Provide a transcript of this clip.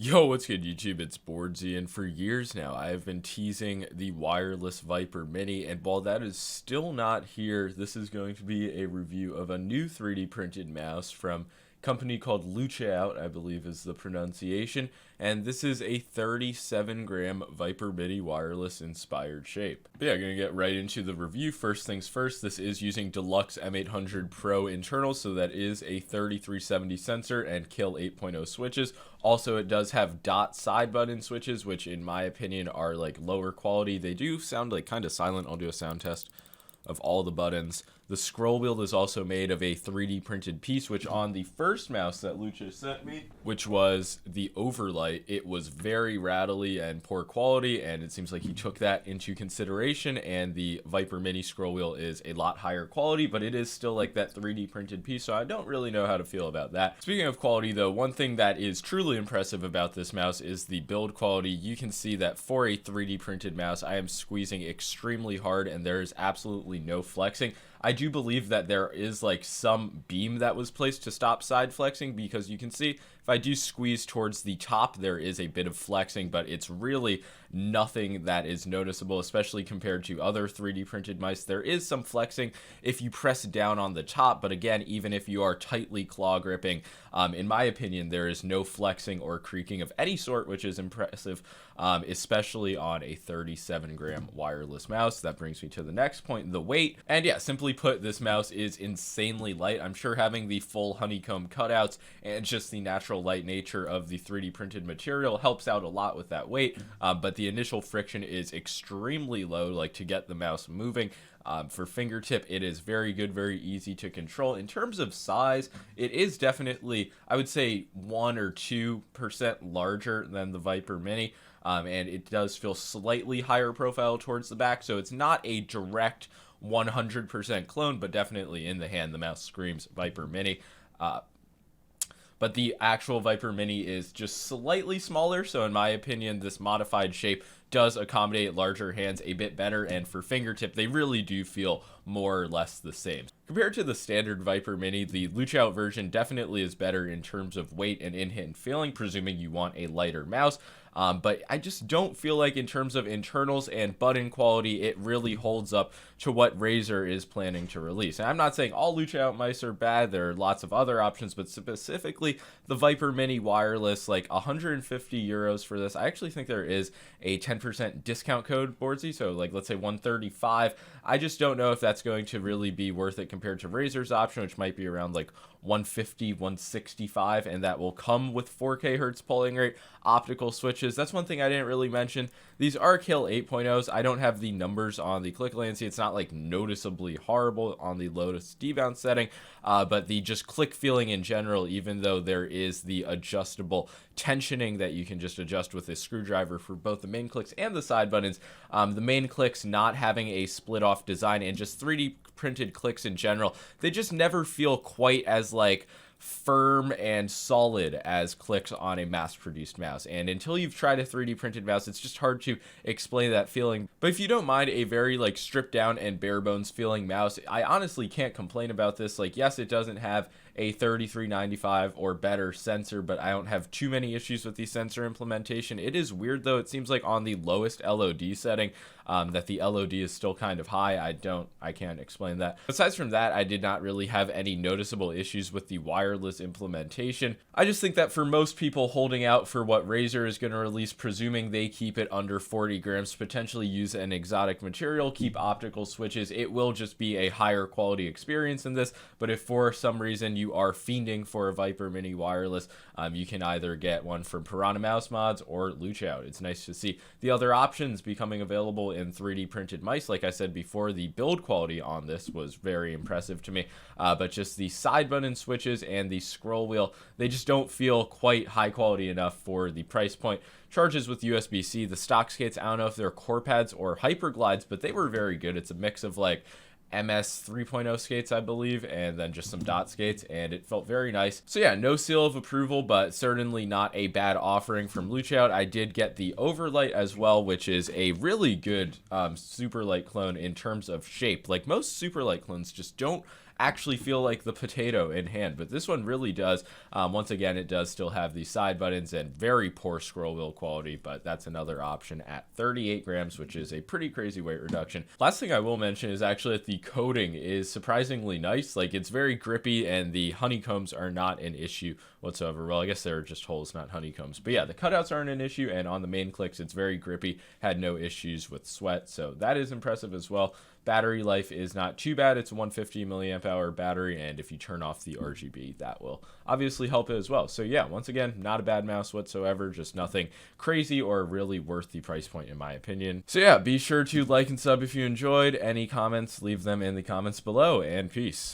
Yo, what's good, YouTube? It's boardzy, and for years now, I have been teasing the wireless Viper Mini, and while that is still not here, this is going to be a review of a new 3D printed mouse from a company called LuceOut, I believe is the pronunciation, and this is a 37-gram Viper Mini wireless inspired shape. But yeah, gonna get right into the review. First things first, this is using Deluxe M800 Pro internals, so that is a 3370 sensor and Kill 8.0 switches. Also, it does have dot side button switches, which in my opinion are like lower quality. They do sound like kind of silent. I'll do a sound test of all the buttons. The scroll wheel is also made of a 3D printed piece, which on the first mouse that Lucha sent me, which was the Overlight, it was very rattly and poor quality, and it seems like he took that into consideration, and the Viper Mini scroll wheel is a lot higher quality, but it is still like that 3D printed piece, so I don't really know how to feel about that. Speaking of quality though, one thing that is truly impressive about this mouse is the build quality. You can see that for a 3D printed mouse, I am squeezing extremely hard, and there is absolutely no flexing. I do believe that there is like some beam that was placed to stop side flexing, because you can see if I do squeeze towards the top, there is a bit of flexing, but it's really nothing that is noticeable, especially compared to other 3D printed mice. There is some flexing if you press down on the top, but again, even if you are tightly claw gripping, in my opinion, there is no flexing or creaking of any sort, which is impressive, especially on a 37-gram wireless mouse. That brings me to the next point, the weight. And yeah, simply put, this mouse is insanely light. I'm sure having the full honeycomb cutouts and just the natural light nature of the 3D printed material helps out a lot with that weight, but the initial friction is extremely low, like to get the mouse moving. For fingertip, it is very good, very easy to control. In terms of size, it is definitely, I would say, 1 or 2% larger than the Viper Mini, and it does feel slightly higher profile towards the back, so it's not a direct 100% clone, but definitely in the hand, the mouse screams Viper Mini. But the actual Viper Mini is just slightly smaller, so in my opinion, this modified shape does accommodate larger hands a bit better, and for fingertip, they really do feel more or less the same. Compared to the standard Viper Mini, the LuceOut version definitely is better in terms of weight and in-hand feeling, presuming you want a lighter mouse. But I just don't feel like in terms of internals and button quality, it really holds up to what Razer is planning to release. And I'm not saying all LuceOut mice are bad. There are lots of other options, but specifically the Viper Mini wireless, like 150 euros for this. I actually think there is a 10% discount code, boardzy, so like let's say 135. I just don't know if that's going to really be worth it compared to Razer's option, which might be around like 150, 165, and that will come with 4K hertz polling rate, optical switches. That's one thing I didn't really mention. These are Kill 8.0s. I don't have the numbers on the click latency. It's not like noticeably horrible on the Lotus debounce setting, but the just click feeling in general, even though there is the adjustable tensioning that you can just adjust with a screwdriver for both the main clicks and the side buttons, the main clicks not having a split off design and just 3D printed clicks in general, they just never feel quite as like firm and solid as clicks on a mass-produced mouse. And until you've tried a 3D printed mouse, it's just hard to explain that feeling. But if you don't mind a very like stripped down and bare bones feeling mouse, I honestly can't complain about this. Like, yes, it doesn't have a 3395 or better sensor, but I don't have too many issues with the sensor implementation. It is weird though, it seems like on the lowest LOD setting, that the LOD is still kind of high. I can't explain that. Besides from that, I did not really have any noticeable issues with the wireless implementation. I just think that for most people holding out for what Razer is going to release, presuming they keep it under 40 grams, potentially use an exotic material, keep optical switches, it will just be a higher quality experience in this. But if for some reason you are fiending for a Viper Mini wireless, you can either get one from Piranha Mouse Mods or LuceOut. It's nice to see the other options becoming available in 3D printed mice. Like I said before, the build quality on this was very impressive to me, but just the side button switches and the scroll wheel, they just don't feel quite high quality enough for the price point. Charges with USB-C, the stock skates, I don't know if they're core pads or hyperglides, but they were very good. It's a mix of like MS 3.0 skates, I believe, and then just some dot skates, and it felt very nice. So yeah, no seal of approval, but certainly not a bad offering from LuceOut. I did get the Overlight as well, which is a really good super light clone in terms of shape. Like most super light clones just don't actually feel like the potato in hand, but this one really does. Once again, it does still have the side buttons and very poor scroll wheel quality, but that's another option at 38 grams, which is a pretty crazy weight reduction. Last thing I will mention is actually that the coating is surprisingly nice. Like, it's very grippy and the honeycombs are not an issue whatsoever. Well, I guess they're just holes, not honeycombs, but yeah, the cutouts aren't an issue, and on the main clicks it's very grippy, had no issues with sweat, so that is impressive as well. Battery life is not too bad. It's a 150 milliamp hour battery, and if you turn off the RGB, that will obviously help it as well. So yeah, once again, not a bad mouse whatsoever, just nothing crazy or really worth the price point in my opinion. So yeah, be sure to like and sub if you enjoyed. Any comments, leave them in the comments below, and peace.